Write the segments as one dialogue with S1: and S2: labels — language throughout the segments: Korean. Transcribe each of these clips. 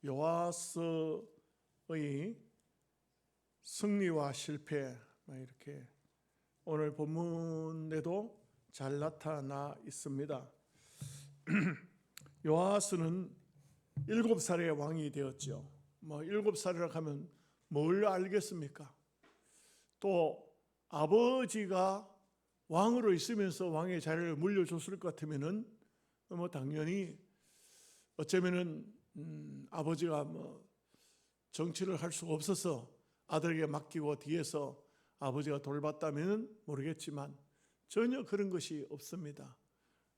S1: 요아스의 승리와 실패, 이렇게 오늘 본문에도 잘 나타나 있습니다. 요아스는 7살의 왕이 되었죠. 7살이라 하면 뭘 알겠습니까? 또 아버지가 왕으로 있으면서 왕의 자리를 물려줬을 것 같으면은 당연히 어쩌면은 아버지가 정치를 할 수가 없어서 아들에게 맡기고 뒤에서 아버지가 돌봤다면 모르겠지만 전혀 그런 것이 없습니다.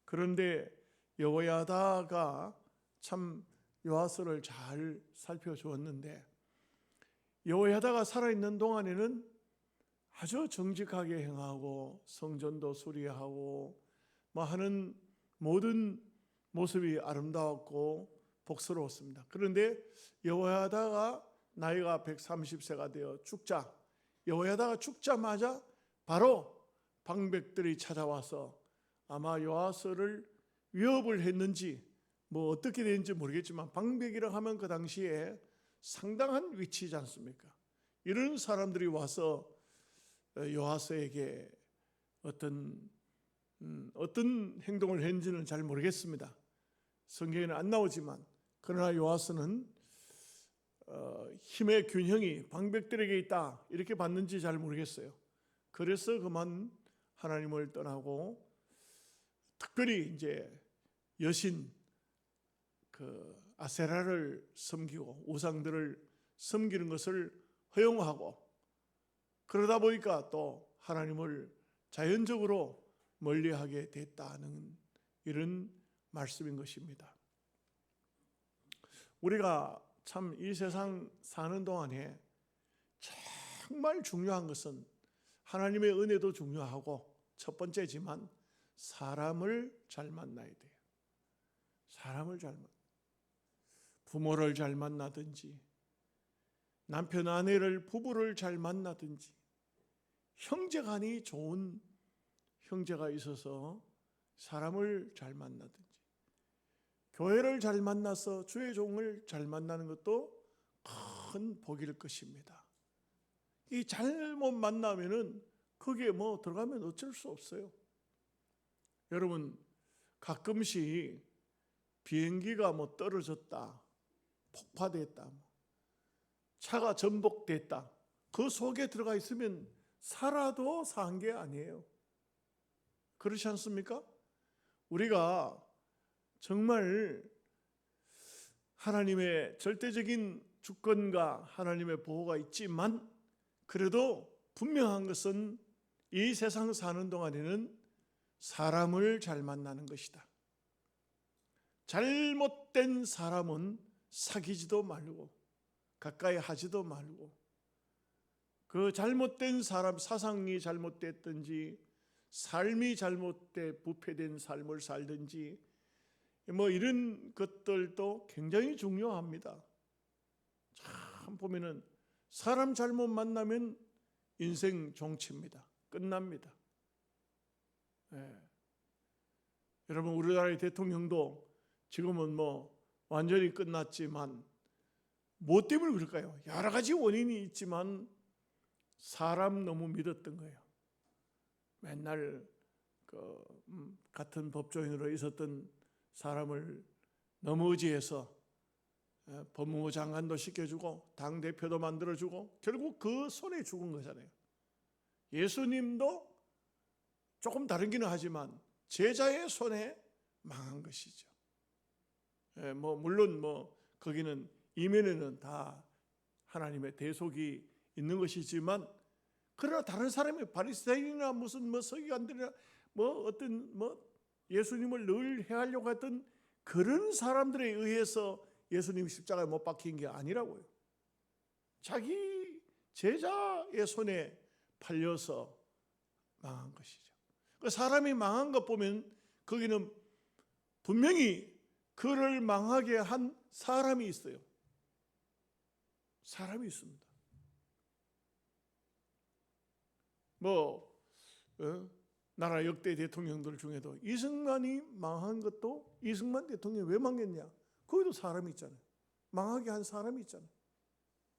S1: 그런데 여호야다가 참 요아스를 잘 살펴주었는데, 여호야다가 살아있는 동안에는 아주 정직하게 행하고 성전도 수리하고 하는 모든 모습이 아름다웠고 복스러웠습니다. 그런데 여호야다가 나이가 130세가 되어 죽자, 여호야다가 죽자마자 바로 방백들이 찾아와서 아마 요아스를 위협을 했는지 어떻게 됐는지 모르겠지만, 방백이라 하면 그 당시에 상당한 위치지 않습니까? 이런 사람들이 와서 요아스에게 어떤 행동을 했는지는 잘 모르겠습니다. 성경에는 안 나오지만, 그러나 요아스는 힘의 균형이 방백들에게 있다 이렇게 봤는지 잘 모르겠어요. 그래서 그만 하나님을 떠나고 특별히 이제 여신 아세라를 섬기고 우상들을 섬기는 것을 허용하고, 그러다 보니까 또 하나님을 자연적으로 멀리하게 됐다는 이런 말씀인 것입니다. 우리가 참 이 세상 사는 동안에 정말 중요한 것은 하나님의 은혜도 중요하고 첫 번째지만 사람을 잘 만나야 돼요. 사람을 잘 만나. 부모를 잘 만나든지, 남편 아내를 부부를 잘 만나든지, 형제간이 좋은 형제가 있어서 사람을 잘 만나든지, 교회를 잘 만나서 주의 종을 잘 만나는 것도 큰 복일 것입니다. 이 잘못 만나면은 거기에 들어가면 어쩔 수 없어요. 여러분, 가끔씩 비행기가 떨어졌다, 폭파됐다, 차가 전복됐다, 그 속에 들어가 있으면 살아도 산 게 아니에요. 그렇지 않습니까? 우리가 정말 하나님의 절대적인 주권과 하나님의 보호가 있지만, 그래도 분명한 것은 이 세상 사는 동안에는 사람을 잘 만나는 것이다. 잘못된 사람은 사귀지도 말고 가까이 하지도 말고, 그 잘못된 사람, 사상이 잘못됐든지 삶이 잘못돼 부패된 삶을 살든지 이런 것들도 굉장히 중요합니다. 참 보면은 사람 잘못 만나면 인생 종치입니다. 끝납니다. 여러분, 우리나라의 대통령도 지금은 완전히 끝났지만 뭐 때문에 그럴까요? 여러 가지 원인이 있지만 사람 너무 믿었던 거예요. 맨날 같은 법조인으로 있었던 사람을 너무 의지해서 법무부 장관도 시켜주고 당대표도 만들어주고 결국 그 손에 죽은 거잖아요. 예수님도 조금 다르기는 하지만 제자의 손에 망한 것이죠. 물론 거기는 이면에는 다 하나님의 대속이 있는 것이지만, 그러나 다른 사람이 바리새인이나 무슨 서기관들이나 어떤 예수님을 늘 해하려고 했던 그런 사람들에 의해서 예수님 십자가에 못 박힌 게 아니라고요. 자기 제자의 손에 팔려서 망한 것이죠. 그 사람이 망한 것 보면 거기는 분명히 그를 망하게 한 사람이 있어요. 사람이 있습니다. 나라 역대 대통령들 중에도 이승만이 망한 것도, 이승만 대통령이 왜 망했냐? 거기도 사람이 있잖아요. 망하게 한 사람이 있잖아요.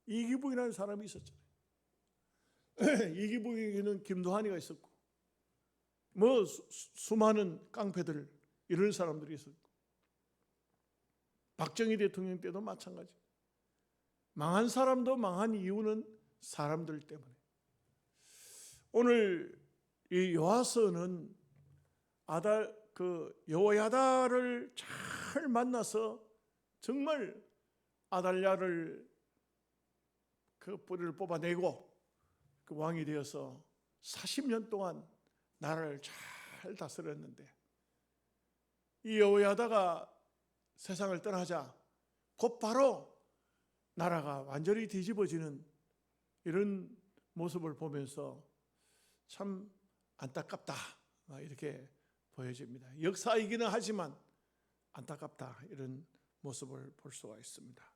S1: 이기붕이라는 사람이 있었잖아요. 이기붕에게는 김도한이가 있었고 뭐 수많은 깡패들 이런 사람들이 있었고 박정희 대통령 때도 마찬가지. 망한 사람도 망한 이유는 사람들 때문에. 오늘 이 요아서는 여호야다를 잘 만나서 정말 아달랴를 그 뿌리를 뽑아내고 그 왕이 되어서 40년 동안 나라를 잘 다스렸는데 이 여호야다가 세상을 떠나자 곧바로 나라가 완전히 뒤집어지는 이런 모습을 보면서 참 안타깝다 이렇게 보여집니다. 역사이기는 하지만 안타깝다 이런 모습을 볼 수가 있습니다.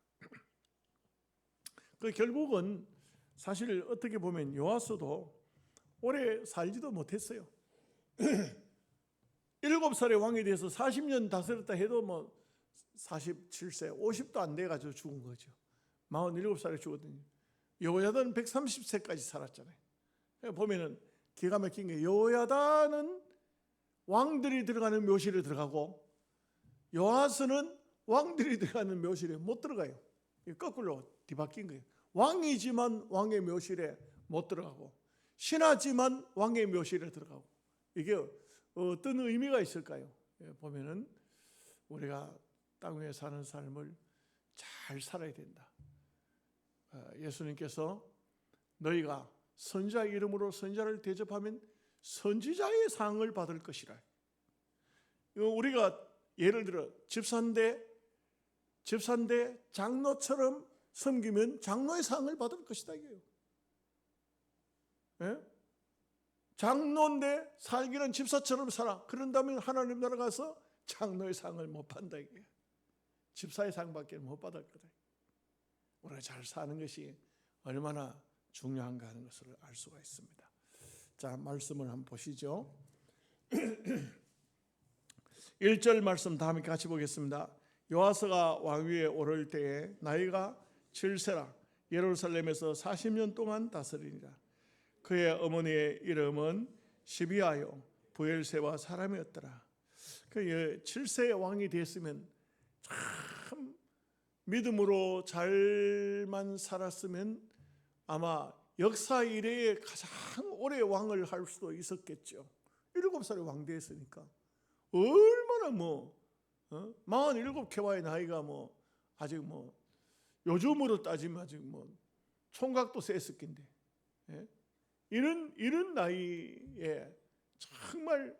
S1: 그 결국은 사실 어떻게 보면 요아서도 오래 살지도 못했어요. 7살의 왕이 돼서 40년 다스렸다 해도 뭐 47세, 50도 안 돼가지고 죽은 거죠. 47살에 죽었더니 여호야다는 130세까지 살았잖아요. 보면은 기가 막힌 게 여호야다는 왕들이 들어가는 묘실에 들어가고 요아스는 왕들이 들어가는 묘실에 못 들어가요. 거꾸로 뒤바뀐 거예요. 왕이지만 왕의 묘실에 못 들어가고 신하지만 왕의 묘실에 들어가고 이게 어떤 의미가 있을까요? 보면은 우리가 땅 위에 사는 삶을 잘 살아야 된다. 예수님께서 너희가 선지자 이름으로 선지자를 대접하면 선지자의 상을 받을 것이라. 우리가 예를 들어 집사인데 장로처럼 섬기면 장로의 상을 받을 것이다 이게요. 예? 장로인데 살기는 집사처럼 살아. 그런다면 하나님 나라 가서 장로의 상을 못 받는다 이게. 집사의 상밖에 못 받을 거다. 우리가 잘 사는 것이 얼마나 중요한가 하는 것을 알 수가 있습니다. 자, 말씀을 한번 보시죠. 1절 말씀 다음에 같이 보겠습니다. 요아스가 왕위에 오를 때에 나이가 7세라 예루살렘에서 40년 동안 다스리니라. 그의 어머니의 이름은 시비아요 부엘세바 사람이었더라. 그 7세의 왕이 됐으면 참 믿음으로 잘만 살았으면 아마 역사 이래에 가장 오래 왕을 할 수도 있었겠죠. 7살에 왕 됐으니까 얼마나 47개와의 나이가 아직 요즘으로 따지면 아직 총각도 셌을 낀데 이런 나이에 정말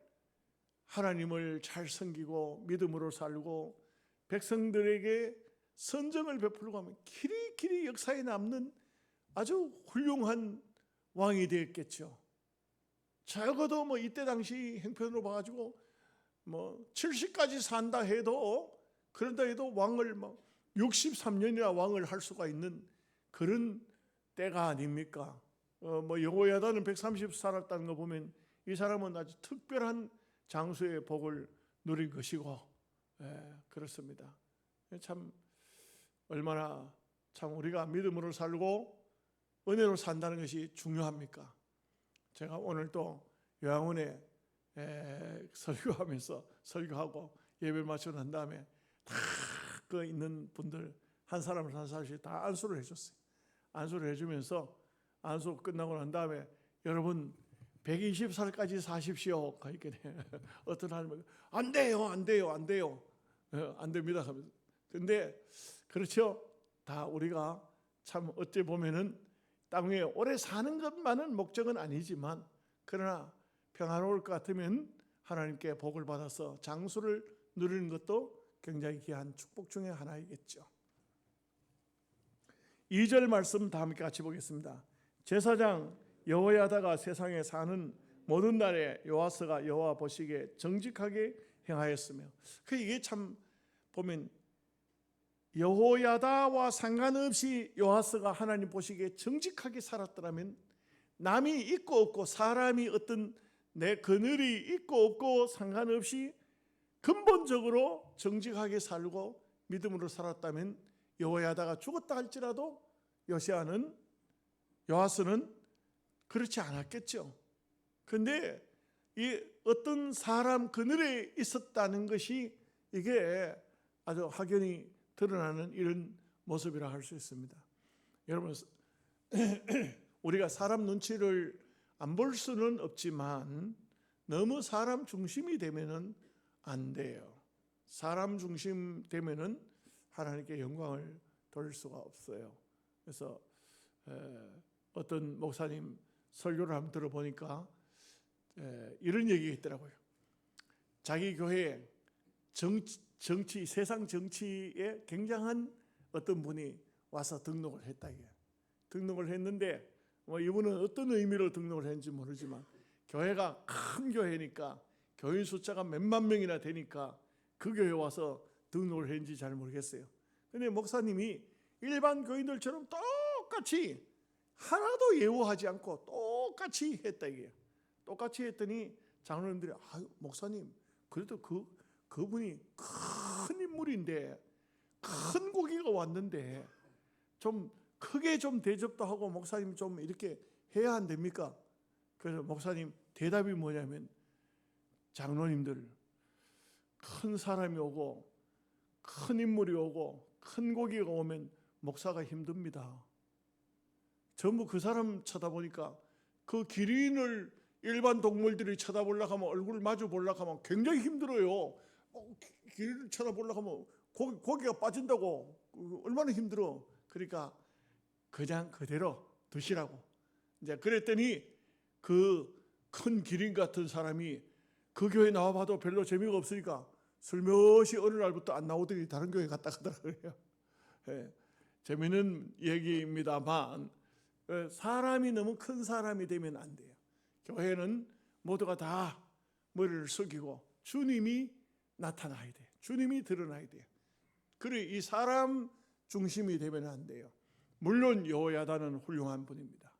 S1: 하나님을 잘 섬기고 믿음으로 살고 백성들에게 선정을 베풀고 하면 길이 역사에 남는 아주 훌륭한 왕이 되었겠죠. 적어도 이때 당시 행편으로 봐가지고 70까지 산다 해도 그런다 해도 왕을 63년이나 왕을 할 수가 있는 그런 때가 아닙니까? 여호야다는 130 살았다는 거 보면 이 사람은 아주 특별한 장수의 복을 누린 것이고 그렇습니다. 참 얼마나 참 우리가 믿음으로 살고 은혜로 산다는 것이 중요합니까? 제가 오늘 또 요양원에 설교하고 예배를 마치고 난 다음에 다 그 있는 분들 한 사람씩 다 안수를 해줬어요. 안수를 해주면서 안수 끝나고 난 다음에 여러분 120살까지 사십시오. 어떤 하나님은 안 돼요. 안 됩니다. 근데 그렇죠. 다 우리가 참 어찌 보면은 땅 위에 오래 사는 것만은 목적은 아니지만 그러나 평안할 것 같으면 하나님께 복을 받아서 장수를 누리는 것도 굉장히 귀한 축복 중에 하나이겠죠. 2절 말씀 다 함께 같이 보겠습니다. 제사장 여호야다가 세상에 사는 모든 날에 요아스가 여호와 보시기에 정직하게 행하였으며 이게 참 보면 여호야다와 상관없이 요아스가 하나님 보시기에 정직하게 살았더라면 남이 있고 없고 사람이 어떤 내 그늘이 있고 없고 상관없이 근본적으로 정직하게 살고 믿음으로 살았다면 여호야다가 죽었다 할지라도 요아스는 그렇지 않았겠죠. 그런데 이 어떤 사람 그늘에 있었다는 것이 이게 아주 확연히 드러나는 이런 모습이라 할 수 있습니다. 여러분, 우리가 사람 눈치를 안 볼 수는 없지만 너무 사람 중심이 되면은 안 돼요. 사람 중심 되면은 하나님께 영광을 돌릴 수가 없어요. 그래서 어떤 목사님 설교를 한번 들어보니까 이런 얘기가 있더라고요. 자기 교회에 정치, 세상 정치에 굉장한 어떤 분이 와서 등록을 했다. 등록을 했는데 이분은 어떤 의미로 등록을 했는지 모르지만 교회가 큰 교회니까 교인 숫자가 몇만 명이나 되니까 그 교회에 와서 등록을 했는지 잘 모르겠어요. 근데 목사님이 일반 교인들처럼 똑같이 하나도 예우하지 않고 똑같이 했다 이게요. 똑같이 했더니 장로님들이 목사님 그래도 그분이 큰 인물인데 큰 고기가 왔는데 좀 크게 좀 대접도 하고 목사님 좀 이렇게 해야 안 됩니까? 그래서 목사님 대답이 뭐냐면 장로님들 큰 사람이 오고 큰 인물이 오고 큰 고기가 오면 목사가 힘듭니다. 전부 그 사람 쳐다보니까 그 기린을 일반 동물들이 쳐다보려고 하면 얼굴 마주 보려고 하면 굉장히 힘들어요. 기린을 쳐다보려고 하면 고기가 빠진다고 얼마나 힘들어. 그러니까 그냥 그대로 두시라고. 이제 그랬더니 그 큰 기린 같은 사람이 그 교회 나와봐도 별로 재미가 없으니까 슬며시 어느 날부터 안 나오더니 다른 교회 갔다 가더라고요. 재미있는 얘기입니다만 사람이 너무 큰 사람이 되면 안 돼요. 교회는 모두가 다 머리를 숙이고 주님이 나타나야 돼요. 주님이 드러나야 돼요. 그래 이 사람 중심이 되면 안 돼요. 물론 여호야다는 훌륭한 분입니다.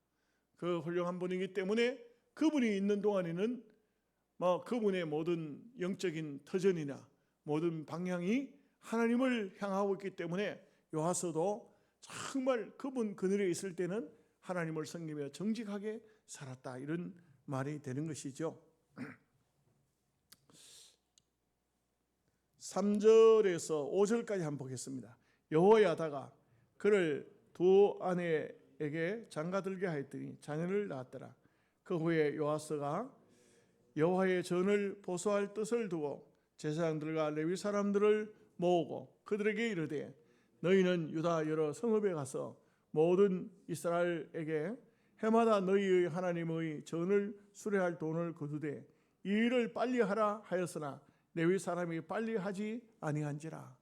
S1: 그 훌륭한 분이기 때문에 그분이 있는 동안에는 그분의 모든 영적인 터전이나 모든 방향이 하나님을 향하고 있기 때문에 요아스도 정말 그분 그늘에 있을 때는 하나님을 섬기며 정직하게 살았다 이런 말이 되는 것이죠. 3절에서 5절까지 한번 보겠습니다. 여호야다가 그를 두 아내에게 장가들게 하였더니 자녀를 낳았더라. 그 후에 요아스가 여호와의 전을 보수할 뜻을 두고 제사장들과 레위 사람들을 모으고 그들에게 이르되 너희는 유다 여러 성읍에 가서 모든 이스라엘에게 해마다 너희의 하나님의 전을 수레할 돈을 거두되 이 일을 빨리 하라 하였으나 레위 사람이 빨리 하지 아니한지라.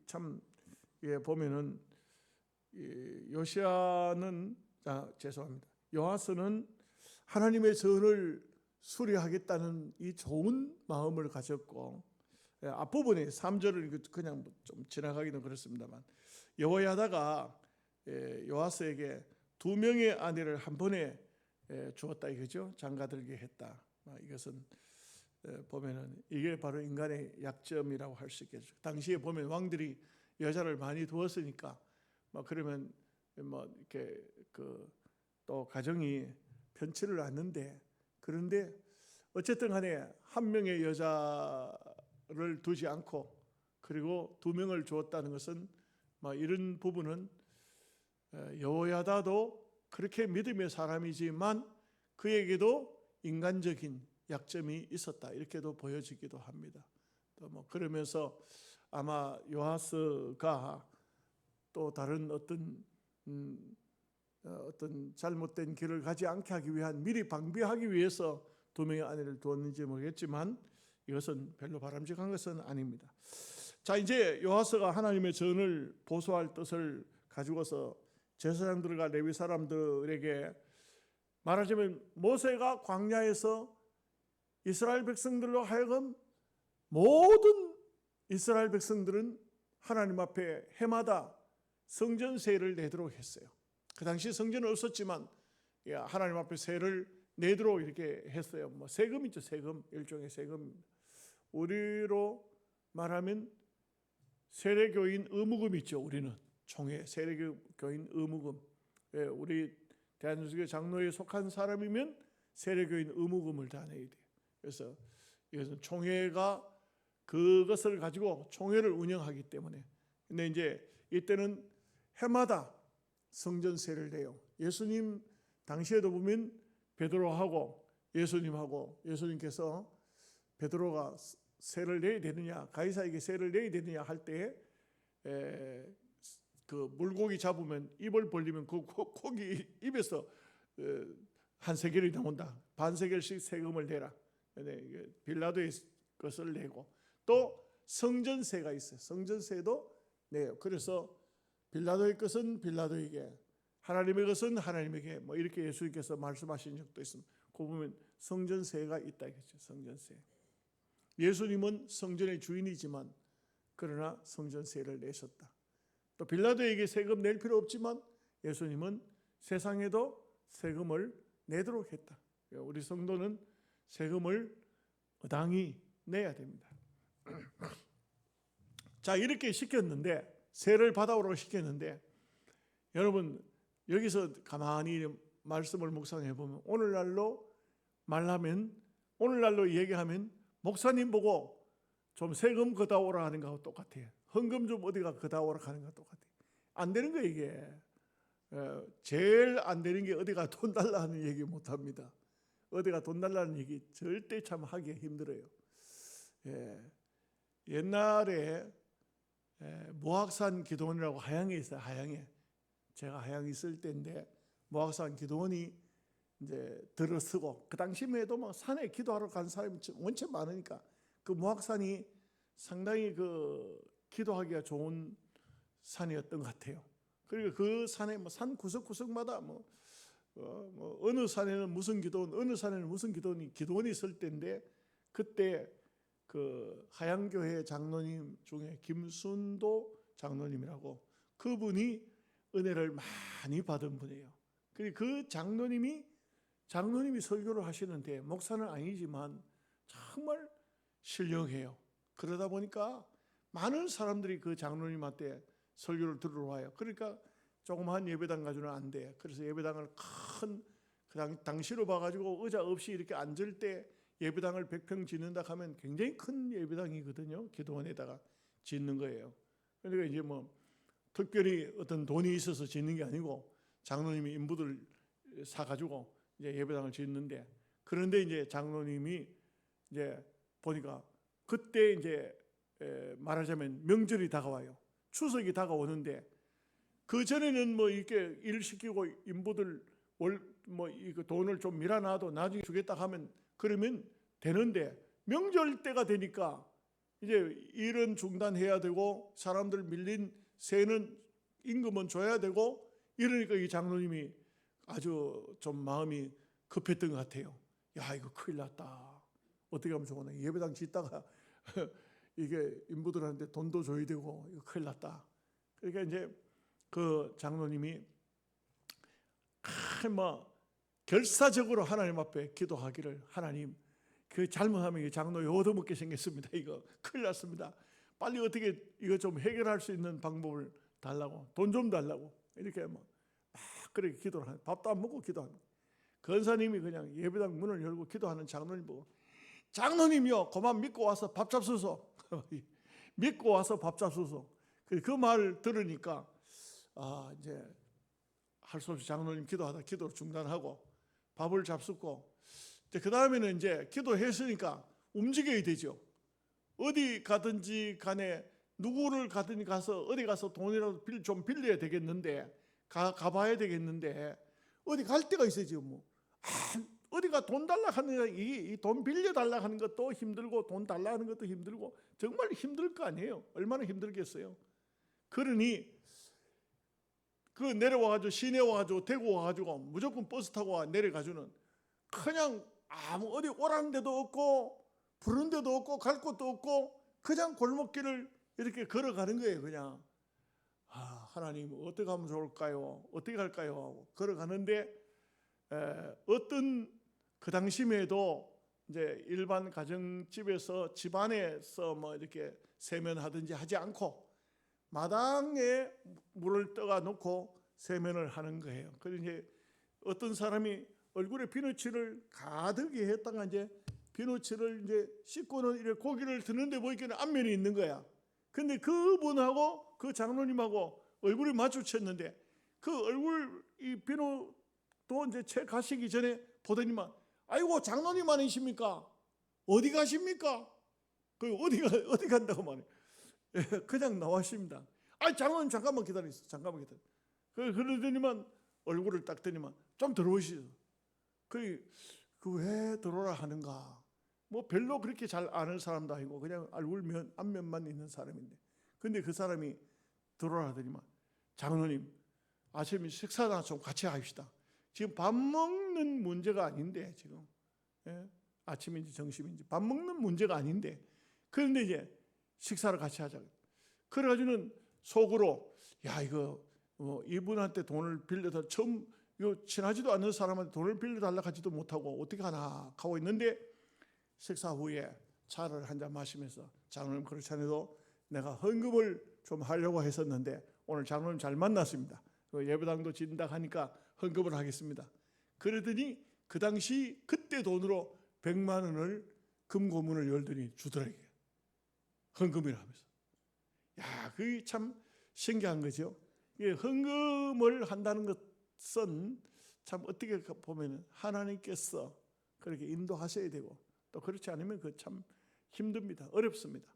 S1: 참 보면은 요아스는 하나님의 전을 수리하겠다는 이 좋은 마음을 가졌고 앞부분에 3절을 그냥 좀 지나가기는 그렇습니다만 여호야다가 요아스에게 2명의 아내를 한 번에 주었다 이거죠. 장가들게 했다. 이것은 보면은 이게 바로 인간의 약점이라고 할 수 있겠죠. 당시에 보면 왕들이 여자를 많이 두었으니까 그러면 이렇게 또 가정이 편치를 않는데 그런데 어쨌든 간에 한 명의 여자를 두지 않고 그리고 2명을 주었다는 것은 이런 부분은 여호야다도 그렇게 믿음의 사람이지만 그에게도 인간적인 약점이 있었다 이렇게도 보여지기도 합니다. 또 그러면서 아마 요아스가 또 다른 어떤 잘못된 길을 가지 않게 하기 위한 미리 방비하기 위해서 2명의 아내를 두었는지 모르겠지만 이것은 별로 바람직한 것은 아닙니다. 자, 이제 요아스가 하나님의 전을 보수할 뜻을 가지고서 제사장들과 레위 사람들에게 말하자면 모세가 광야에서 이스라엘 백성들로 하여금 모든 이스라엘 백성들은 하나님 앞에 해마다 성전 세를 내도록 했어요. 그 당시 성전은 없었지만 하나님 앞에 세를 내도록 이렇게 했어요. 세금이죠. 세금. 일종의 세금. 우리로 말하면 세례교인 의무금 있죠. 우리는 총회 세례교인 의무금. 우리 대한민국의 장로에 속한 사람이면 세례교인 의무금을 다 내야 돼요. 그래서 이것은 총회가 그것을 가지고 총회를 운영하기 때문에. 근데 이제 이때는 해마다 성전세를 내요. 예수님 당시에도 보면 베드로하고 예수님께서 베드로가 세를 내야 되느냐, 가이사에게 세를 내야 되느냐 할 때 그 물고기 잡으면 입을 벌리면 그 고기 입에서 한 세겔이 나온다. 반 세겔씩 세금을 내라. 빌라도의 것을 내고 또 성전세가 있어요. 성전세도 내요. 그래서 빌라도의 것은 빌라도에게, 하나님의 것은 하나님에게, 뭐 이렇게 예수님께서 말씀하신 적도 있습니다. 그 보면 성전세가 있다 이거죠. 성전세. 예수님은 성전의 주인이지만 그러나 성전세를 내셨다. 또 빌라도에게 세금 낼 필요 없지만 예수님은 세상에도 세금을 내도록 했다. 우리 성도는 세금을 마땅히 내야 됩니다. 자, 이렇게 시켰는데, 세를 받아오라고 시켰는데, 여러분 여기서 가만히 말씀을 묵상해 보면 오늘날로 얘기하면 목사님 보고 좀 세금 걷다 오라 하는 거하고 똑같아요. 헌금 좀 어디가 걷다 오라 하는 거하고 똑같아요. 안 되는 거예요 이게. 제일 안 되는 게 어디가 돈 달라 하는 얘기 못 합니다. 어디가 돈 달라는 얘기 절대 참 하기 힘들어요. 옛날에 모악산 기도원이라고 하양에 있어요. 하양에. 제가 하양에 있을 때인데 모악산 기도원이 이제 들어서고, 그 당시에도 뭐 산에 기도하러 간 사람이 원체 많으니까 그 모악산이 상당히 그 기도하기가 좋은 산이었던 것 같아요. 그리고 그 산에 뭐 산 구석구석마다 어느 산에는 무슨 기도원, 어느 산에는 무슨 기도원이 있을 때인데, 그때 그 하양교회 장로님 중에 김순도 장로님이라고, 그분이 은혜를 많이 받은 분이에요. 그리고 그 장로님이 설교를 하시는데, 목사는 아니지만 정말 신령해요. 그러다 보니까 많은 사람들이 그 장로님한테 설교를 들으러 와요. 그러니까 조그마한 예배당 가지고는 안 돼. 그래서 예배당을 큰 당시로 봐가지고 의자 없이 이렇게 앉을 때 예배당을 100평 짓는다 하면 굉장히 큰 예배당이거든요. 기도원에다가 짓는 거예요. 그러니까 이제 뭐 특별히 어떤 돈이 있어서 짓는 게 아니고 장로님이 인부들 사가지고 이제 예배당을 짓는데, 그런데 이제 장로님이 이제 보니까 그때 이제 말하자면 명절이 다가와요. 추석이 다가오는데, 그 전에는 뭐 이렇게 일 시키고 인부들 뭐 이거 돈을 좀 밀어놔도 나중에 주겠다 하면 그러면 되는데, 명절 때가 되니까 이제 일은 중단해야 되고 사람들 밀린 세는 임금은 줘야 되고, 이러니까 이 장로님이 아주 좀 마음이 급했던 것 같아요. 야, 이거 큰일 났다. 어떻게 하면 좋으나. 예배당 짓다가 이게 인부들한테 돈도 줘야 되고 이거 큰일 났다. 그러니까 이제 그 장로님이 뭐 결사적으로 하나님 앞에 기도하기를, 하나님, 그 잘못하면 이 장로에 얻어먹게 생겼습니다. 이거 큰일 났습니다. 빨리 어떻게 이거 좀 해결할 수 있는 방법을 달라고, 돈 좀 달라고, 이렇게 막 그렇게 기도를 하는, 밥도 안 먹고 기도하는. 권사님이 그냥 예배당 문을 열고 기도하는 장로님 보고, 장로님이요, 그만 믿고 와서 밥 잡수소. 믿고 와서 밥 잡수소. 그 말 들으니까 이제 할 수 없이 장로님 기도하다 기도를 중단하고 밥을 잡수고, 그 다음에는 이제 기도했으니까 움직여야 되죠. 어디 가든지 간에 누구를 가든지 가서 어디 가서 돈이라도 좀 빌려야 되겠는데, 가봐야 되겠는데, 어디 갈 데가 있어야지 뭐. 어디가 돈 달라 하는, 이 돈 빌려 달라 하는 것도 힘들고 돈 달라 하는 것도 힘들고 정말 힘들 거 아니에요. 얼마나 힘들겠어요. 그러니 그 내려와가지고 시내 와가지고 대구 와가지고 무조건 버스 타고 내려가지고는 그냥 아무 어디 오라는 데도 없고 부른 데도 없고 갈 곳도 없고 그냥 골목길을 이렇게 걸어가는 거예요. 그냥 하나님 어떻게 하면 좋을까요? 어떻게 할까요? 하고 걸어가는데, 어떤 그 당시에도 이제 일반 가정집에서 집안에서 뭐 이렇게 세면하든지 하지 않고 마당에 물을 떠가 놓고 세면을 하는 거예요. 그래서 이제 어떤 사람이 얼굴에 비누칠을 가득히 했다가 이제 비누칠을 이제 씻고는 이렇게 고기를 드는데 보니까 안면이 있는 거야. 근데 그분하고 그 장로님하고 얼굴이 마주쳤는데 그 얼굴 이 비누도 이제 채 가시기 전에 보더니만 아이고 장로님 아니십니까? 어디 가십니까? 그 어디 간다고 말해. 그냥 나왔습니다. 아 장로님 잠깐만 기다리세요. 잠깐만 기다려. 그러더니만 얼굴을 딱 더니만 좀 들어오시죠. 그 왜 들어오라 하는가? 뭐 별로 그렇게 잘 아는 사람도 아니고 그냥 얼굴 앞면만 있는 사람인데, 근데 그 사람이 들어오라 하더니만 장로님 아침에 식사나 좀 같이 합시다. 지금 밥 먹는 문제가 아닌데 지금 아침인지 점심인지 밥 먹는 문제가 아닌데 그런데 이제 식사를 같이 하자. 그래가지고는 속으로 야 이거 이분한테 돈을 빌려서 처음 이거 친하지도 않는 사람한테 돈을 빌려달라 하지도 못하고 어떻게 하나 하고 있는데 식사 후에 차를 한 잔 마시면서 장로님 그렇지 않아도 내가 헌금을 좀 하려고 했었는데 오늘 장로님 잘 만났습니다. 예배당도 진다 하니까 헌금을 하겠습니다. 그러더니 그 당시 그때 돈으로 100만 원을 금고문을 열더니 주더라고요. 헌금이라 하면서. 야, 그게 참 신기한 거죠. 헌금을 한다는 것은 참 어떻게 보면 하나님께서 그렇게 인도하셔야 되고 또 그렇지 않으면 그 참 힘듭니다. 어렵습니다.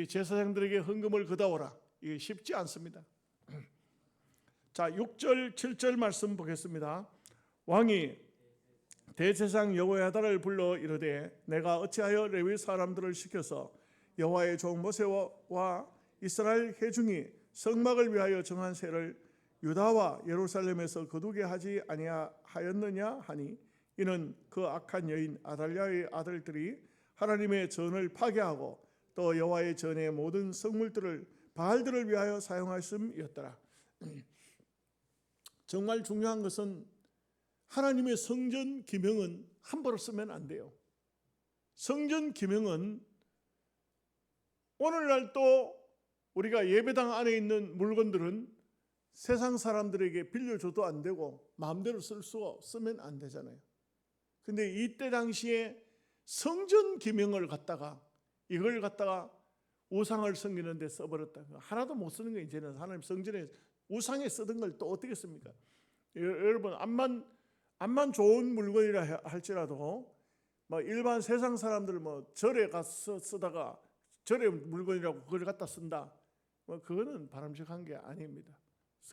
S1: 제사장들에게 헌금을 걷어오라. 이게 쉽지 않습니다. 자, 6절 7절 말씀 보겠습니다. 왕이 대제사장 여호야다를 불러 이르되 내가 어찌하여 레위 사람들을 시켜서 여호와의 종 모세와 이스라엘 회중이 성막을 위하여 정한 세를 유다와 예루살렘에서 거두게 하지 아니하였느냐 하니 이는 그 악한 여인 아달랴의 아들들이 하나님의 전을 파괴하고 또 여호와의 전의 모든 성물들을 바알들을 위하여 사용하였음이었더라. 정말 중요한 것은 하나님의 성전 기명은 함부로 쓰면 안 돼요. 성전 기명은 오늘날 또 우리가 예배당 안에 있는 물건들은 세상 사람들에게 빌려줘도 안 되고 마음대로 쓰면 안 되잖아요. 근데 이때 당시에 성전 기명을 갖다가 이걸 갖다가 우상을 섬기는 데 써버렸다. 하나도 못 쓰는 거 이제는 하나님 성전에 우상에 쓰던 걸 또 어떻게 씁니까? 여러분 암만 좋은 물건이라 할지라도 뭐 일반 세상 사람들 뭐 절에 가서 쓰다가 절의 물건이라고 그걸 갖다 쓴다. 뭐 그거는 바람직한 게 아닙니다.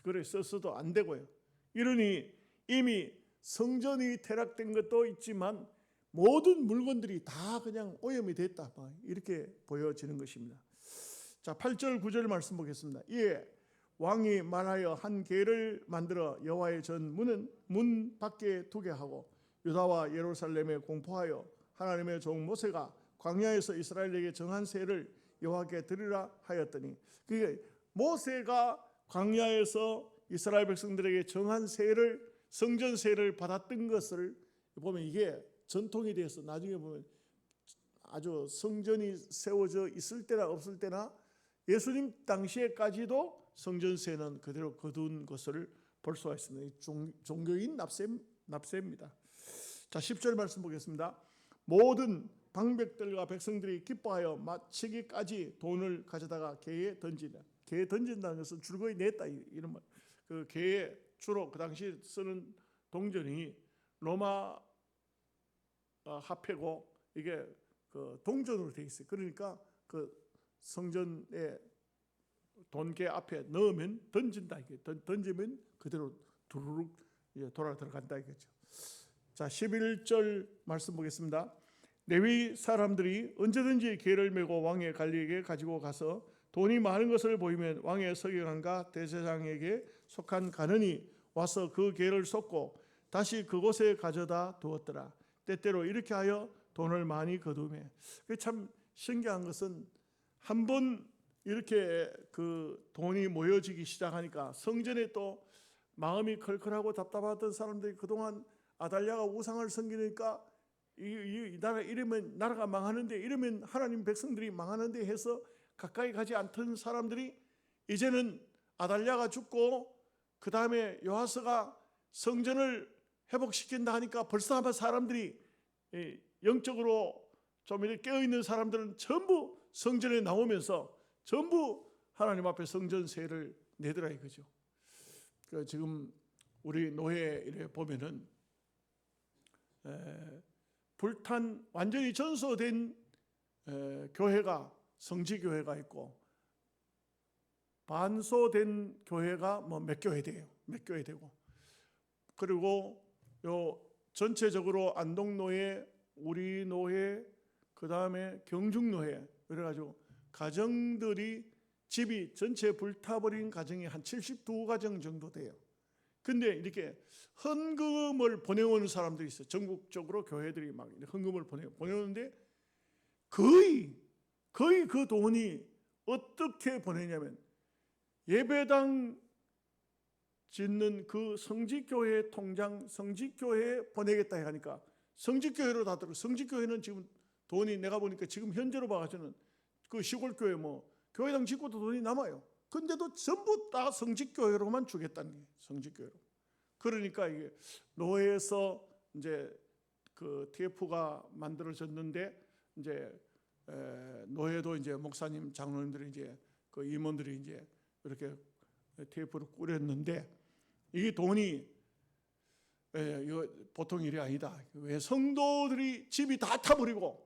S1: 그래 써도 안 되고요. 이러니 이미 성전이 퇴락된 것도 있지만 모든 물건들이 다 그냥 오염이 됐다. 이렇게 보여지는 것입니다. 자, 8절 9절 말씀 보겠습니다. 이에 왕이 말하여 한 궤를 만들어 여호와의 전 문 밖에 두게 하고 유다와 예루살렘에 공포하여 하나님의 종 모세가 광야에서 이스라엘에게 정한 세를 여호와께 드리라 하였더니, 그게 모세가 광야에서 이스라엘 백성들에게 정한 세를 성전 세를 받았던 것을 보면 이게 전통이 되어서 나중에 보면 아주 성전이 세워져 있을 때나 없을 때나 예수님 당시에까지도 성전세는 그대로 거둔 것을 볼 수가 있습니다. 종교인 납세입니다. 자, 10절 말씀 보겠습니다. 모든 방백들과 백성들이 기뻐하여 마치기까지 돈을 가져다가 개에 던지다. 개에 던진다는 것은 줄거이 냈다 이런 말. 그 개에 주로 그 당시 쓰는 동전이 로마 화폐고 이게 그 동전으로 되어 있어요. 그러니까 그 성전에 돈개 앞에 넣으면 던진다. 이게 던지면 그대로 두루룩 돌아 들어간다 이거죠. 자, 11절 말씀 보겠습니다. 레위 사람들이 언제든지 개를 메고 왕의 관리에게 가지고 가서 돈이 많은 것을 보이면 왕의 서기관과 대제사장에게 속한 간원이 와서 그 개를 쏟고 다시 그곳에 가져다 두었더라. 때때로 이렇게 하여 돈을 많이 거두매. 참 신기한 것은 한번 이렇게 그 돈이 모여지기 시작하니까 성전에 또 마음이 컬컬하고 답답하던 사람들이 그동안 아달랴가 우상을 섬기니까 이 나라 이러면 나라가 망하는데, 이러면 하나님 백성들이 망하는데 해서 가까이 가지 않던 사람들이 이제는 아달랴가 죽고 그 다음에 요아스가 성전을 회복시킨다 하니까 벌써 아마 사람들이 영적으로 좀 이렇게 깨어있는 사람들은 전부 성전에 나오면서 전부 하나님 앞에 성전세를 내더라 이거죠. 지금 우리 노예에 보면은 불탄 완전히 전소된 교회가 성지교회가 있고 반소된 교회가 뭐 몇 교회 돼요. 몇 교회 되고 그리고 요 전체적으로 안동노예, 우리 노예, 그 다음에 경중노예 그래가지고 가정들이 집이 전체 불타버린 가정이 한 72가정 정도 돼요. 근데 이렇게 헌금을 보내오는 사람들이 있어요. 전국적으로 교회들이 막 헌금을 보내오는데 거의 그 돈이 어떻게 보내냐면 예배당 짓는 그 성지교회 통장, 성지교회에 보내겠다 하니까 성지교회로 다 들어. 성지교회는 지금 돈이 내가 보니까 지금 현재로 봐가지고는 그 시골교회 뭐 교회당 짓고도 돈이 남아요. 근데도 전부 다 성지교회로만 주겠다는 게 성지교회로. 그러니까 이게 노예에서 이제 그 TF가 만들어졌는데 이제 노예도 이제 목사님, 장로님들이 이제 그 임원들이 이제 이렇게 TF를 꾸렸는데 이 돈이 이거 보통 일이 아니다. 왜 성도들이 집이 다 타버리고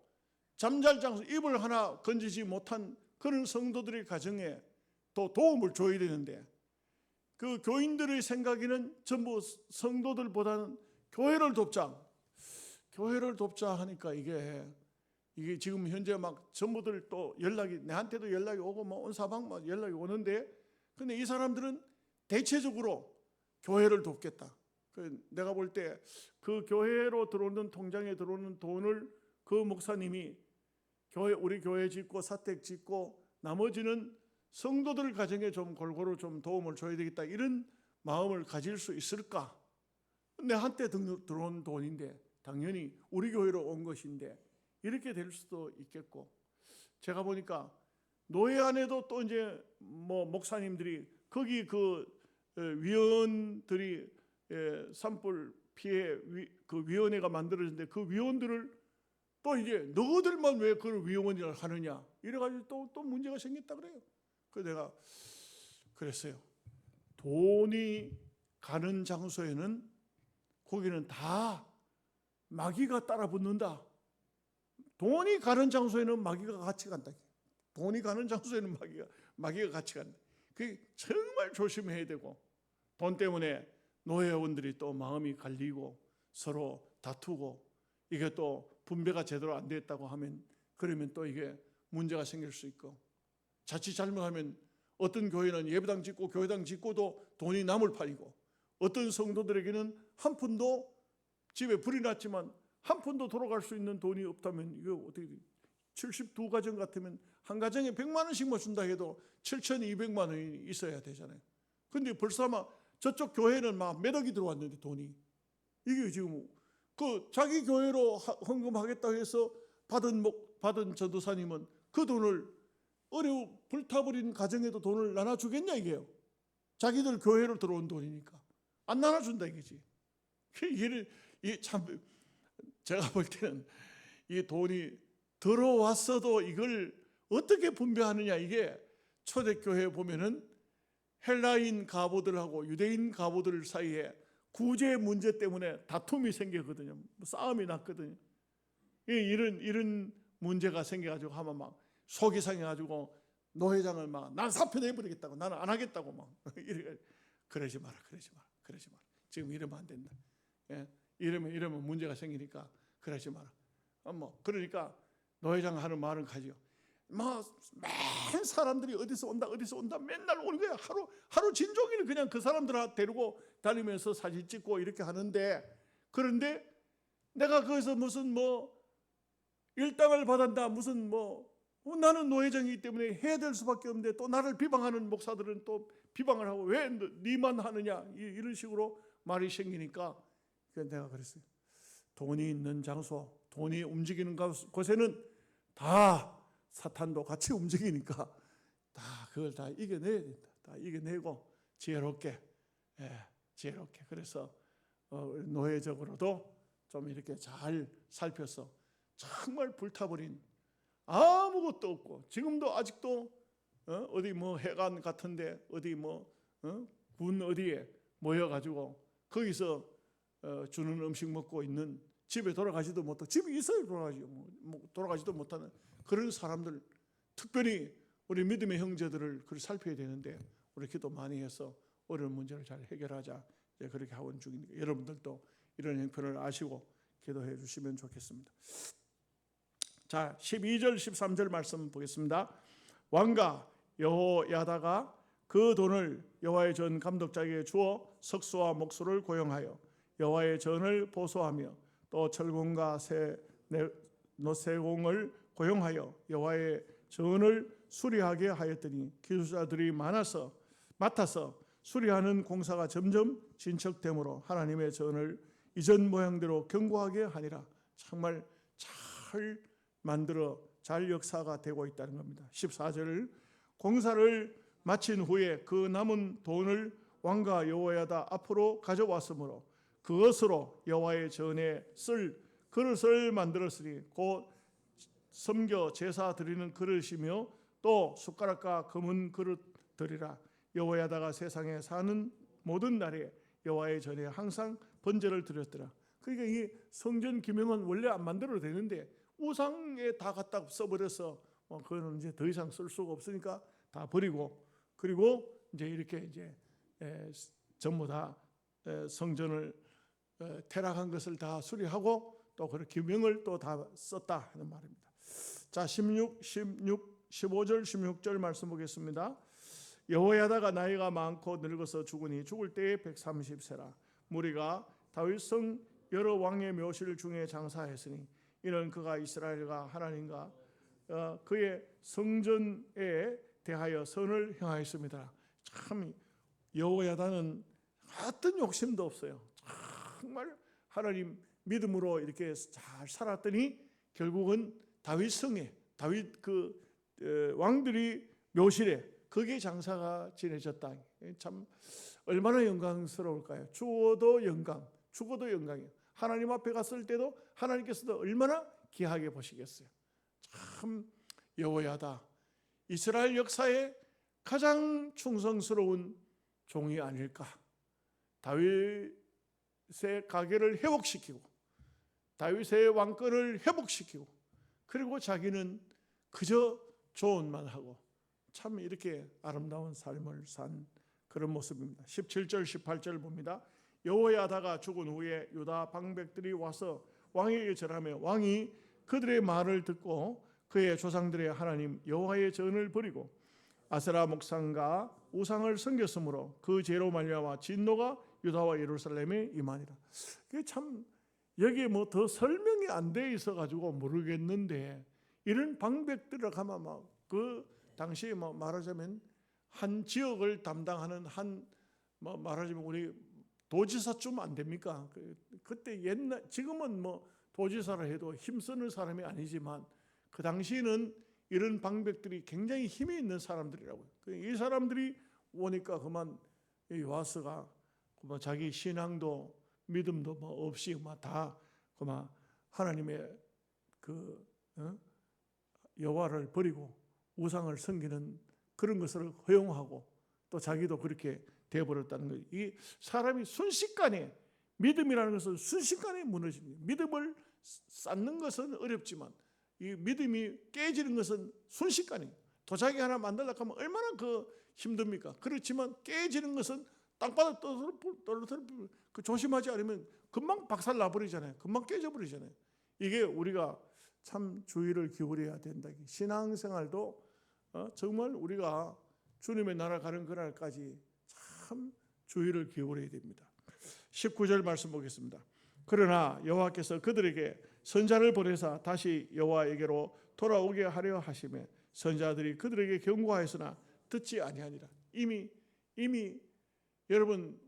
S1: 잠잘 장소 이불 하나 건지지 못한 그런 성도들의 가정에 또 도움을 줘야 되는데 그 교인들의 생각에는 전부 성도들보다는 교회를 돕자 하니까 이게 지금 현재 막 전부들 또 연락이 내한테도 연락이 오고 뭐 온 사방 막 연락이 오는데 근데 이 사람들은 대체적으로 교회를 돕겠다. 내가 볼 때 그 교회로 들어오는 통장에 들어오는 돈을 그 목사님이 우리 교회 짓고 사택 짓고 나머지는 성도들 가정에 좀 골고루 좀 도움을 줘야 되겠다 이런 마음을 가질 수 있을까? 내 한때 들어온 돈인데 당연히 우리 교회로 온 것인데 이렇게 될 수도 있겠고 제가 보니까 노예 안에도 또 이제 뭐 목사님들이 거기 그 위원들이 산불 피해 그 위원회가 만들어졌는데 그 위원들을 또 이제 너희들만 왜 그걸 위원을 하느냐 이래가지고 또 문제가 생겼다 그래요. 그래서 내가 그랬어요. 돈이 가는 장소에는 거기는 다 마귀가 따라 붙는다. 돈이 가는 장소에는 마귀가 같이 간다. 돈이 가는 장소에는 마귀가 같이 간다. 그게 정말 조심해야 되고 돈 때문에 노예원들이 또 마음이 갈리고 서로 다투고 이게 또 분배가 제대로 안 됐다고 하면 그러면 또 이게 문제가 생길 수 있고 자칫 잘못하면 어떤 교회는 예배당 짓고 교회당 짓고도 돈이 남을 판이고 어떤 성도들에게는 한 푼도 집에 불이 났지만 한 푼도 돌아갈 수 있는 돈이 없다면 이거 어떻게 돼? 72가정 같으면 한 가정에 100만 원씩만 준다 해도 7,200만 원이 있어야 되잖아요. 근데 벌써 막 저쪽 교회는 막 몇 억이 들어왔는데 돈이 이게 지금 그 자기 교회로 헌금하겠다고 해서 받은 전도사님은 그 돈을 불타버린 가정에도 돈을 나눠주겠냐 이게요. 자기들 교회로 들어온 돈이니까 안 나눠준다 이거지. 참 제가 볼 때는 이 돈이 들어왔어도 이걸 어떻게 분배하느냐 이게 초대교회에 보면은 헬라인 가보들하고 유대인 가보들 사이에 구제 문제 때문에 다툼이 생기거든요. 싸움이 났거든요. 이런 문제가 생겨가지고 하면 막 속이 상해가지고 노회장을 막 난 사표 내버리겠다고 나는 안 하겠다고 막 그러지 마라. 지금 이러면 안 된다. 예? 이러면 문제가 생기니까 그러지 마라. 그러니까 노회장 하는 말은 가지요. 맨 사람들이 어디서 온다 맨날 오는 거야. 하루 진종일 그냥 그 사람들 데리고 다니면서 사진 찍고 이렇게 하는데 그런데 내가 거기서 무슨 일당을 받았다 무슨 나는 노회장이기 때문에 해야 될 수밖에 없는데 또 나를 비방하는 목사들은 또 비방을 하고 왜 니만 하느냐 이런 식으로 말이 생기니까 내가 그랬어요. 돈이 있는 장소, 돈이 움직이는 곳에는 다 사탄도 같이 움직이니까 다 그걸 다 이겨내야 된다. 다 이겨내고 지혜롭게, 지혜롭게. 그래서 노예적으로도 좀 이렇게 잘 살펴서 정말 불타버린 아무것도 없고 지금도 아직도 어디 뭐 해관 같은데 어디 군 어디에 모여가지고 거기서 주는 음식 먹고 있는, 집에 돌아가지도 못하고, 집에 있어야 돌아가지도 못하는 그런 사람들, 특별히 우리 믿음의 형제들을 살펴야 되는데 우리 기도 많이 해서 어려운 문제를 잘 해결하자, 그렇게 하고 있는 중이니까 여러분들도 이런 형편을 아시고 기도해 주시면 좋겠습니다. 자, 12절 13절 말씀 보겠습니다. 왕가 여호야다가 그 돈을 여호와의 전 감독자에게 주어 석수와 목수를 고용하여 여호와의 전을 보수하며 또 철공과 노쇠공을 고용하여 여호와의 전을 수리하게 하였더니 기술자들이 맡아서 수리하는 공사가 점점 진척되므로 하나님의 전을 이전 모양대로 견고하게 하니라. 정말 잘 만들어 잘 역사가 되고 있다는 겁니다. 14절 공사를 마친 후에 그 남은 돈을 왕과 여호야다 앞으로 가져왔으므로 그것으로 여호와의 전에 쓸 그릇을 만들었으니 곧 섬겨 제사 드리는 그릇이며 또 숟가락과 금은 그릇들이라. 여호야다가 세상에 사는 모든 날에 여호와의 전에 항상 번제를 드렸더라. 그러니까 이 성전 기명은 원래 안 만들어도 되는데 우상에 다 갖다 써버려서 그거는 이제 더 이상 쓸 수가 없으니까 다 버리고, 그리고 이제 이렇게 전부 다 성전을 퇴락한 것을 다 수리하고 또 그 기명을 또 다 썼다 하는 말입니다. 자, 15절 16절 말씀 보겠습니다. 여호야다가 나이가 많고 늙어서 죽으니 죽을 때에 130세라. 무리가 다윗성 여러 왕의 묘실 중에 장사했으니 이는 그가 이스라엘과 하나님과 그의 성전에 대하여 선을 행하였습니다. 참 여호야다는 어떤 욕심도 없어요. 정말 하나님 믿음으로 이렇게 잘 살았더니 결국은 다윗성에 다윗 왕들이 묘실에 거기에 장사가 지내졌다. 참 얼마나 영광스러울까요? 죽어도 영광이에요. 하나님 앞에 갔을 때도 하나님께서도 얼마나 귀하게 보시겠어요. 참 여호야다 이스라엘 역사에 가장 충성스러운 종이 아닐까. 다윗의 가계를 회복시키고 다윗의 왕권을 회복시키고 그리고 자기는 그저 조언만 하고 참 이렇게 아름다운 삶을 산 그런 모습입니다. 17절 18절 봅니다. 여호야다가 죽은 후에 유다 방백들이 와서 왕에게 절하며 왕이 그들의 말을 듣고 그의 조상들의 하나님 여호와의 전을 버리고 아세라 목상과 우상을 섬겼으므로 그 죄로 말미암아 진노가 유다와 예루살렘에 임하니라. 이게 참 여기에 뭐 더 설명이 안 돼 있어 가지고 모르겠는데 이런 방백들을 가면 막 그 당시에 말하자면 한 지역을 담당하는 말하자면 우리 도지사쯤 안 됩니까? 그때 지금은 도지사라 해도 힘쓰는 사람이 아니지만 그 당시에는 이런 방백들이 굉장히 힘이 있는 사람들이라고요. 이 사람들이 오니까 그만 요아스가 자기 신앙도 믿음도 없이 다 그만 하나님의 여호와를 버리고 우상을 섬기는 그런 것을 허용하고 또 자기도 그렇게 되어버렸다는 거예요. 이 사람이 순식간에 믿음이라는 것은 순식간에 무너집니다. 믿음을 쌓는 것은 어렵지만 이 믿음이 깨지는 것은 순식간에 도자기 하나 만들려고 하면 얼마나 힘듭니까? 그렇지만 깨지는 것은 땅바닥 떨어뜨려 조심하지 않으면 금방 박살 나버리잖아요. 금방 깨져버리잖아요. 이게 우리가 참 주의를 기울여야 된다. 신앙생활도 정말 우리가 주님의 나라 가는 그날까지 참 주의를 기울여야 됩니다. 19절 말씀 보겠습니다. 그러나 여호와께서 그들에게 선자를 보내사 다시 여호와에게로 돌아오게 하려 하시매 선자들이 그들에게 경고하였으나 듣지 아니하니라. 이미 여러분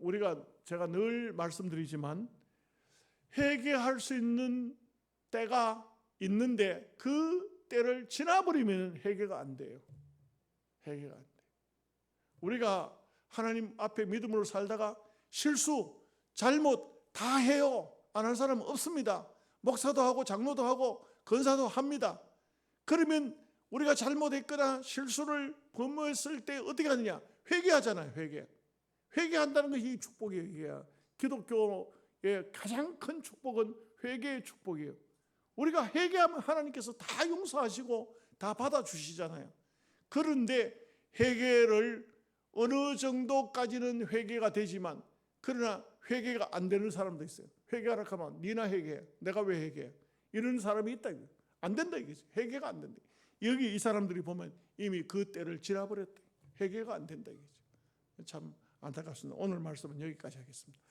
S1: 제가 늘 말씀드리지만 회개할 수 있는 때가 있는데 그 때를 지나버리면 회개가 안 돼요. 회개가 안 돼요. 우리가 하나님 앞에 믿음으로 살다가 실수, 잘못 다 해요. 안 할 사람은 없습니다. 목사도 하고 장로도 하고 권사도 합니다. 그러면 우리가 잘못했거나 실수를 범했을 때 어떻게 하느냐? 회개하잖아요. 회개한다는 것이 축복이에요. 기독교의 가장 큰 축복은 회개의 축복이에요. 우리가 회개하면 하나님께서 다 용서하시고 다 받아주시잖아요. 그런데 회개를 어느 정도까지는 회개가 되지만, 그러나 회개가 안 되는 사람도 있어요. 회개하라 하면 니나 회개해, 내가 왜 회개해, 이런 사람이 있다. 안 된다 이거지. 회개가 안 된다. 여기 이 사람들이 보면 이미 그 때를 지나버렸다. 회개가 안 된다 이거죠. 참 안타깝습니다. 오늘 말씀은 여기까지 하겠습니다.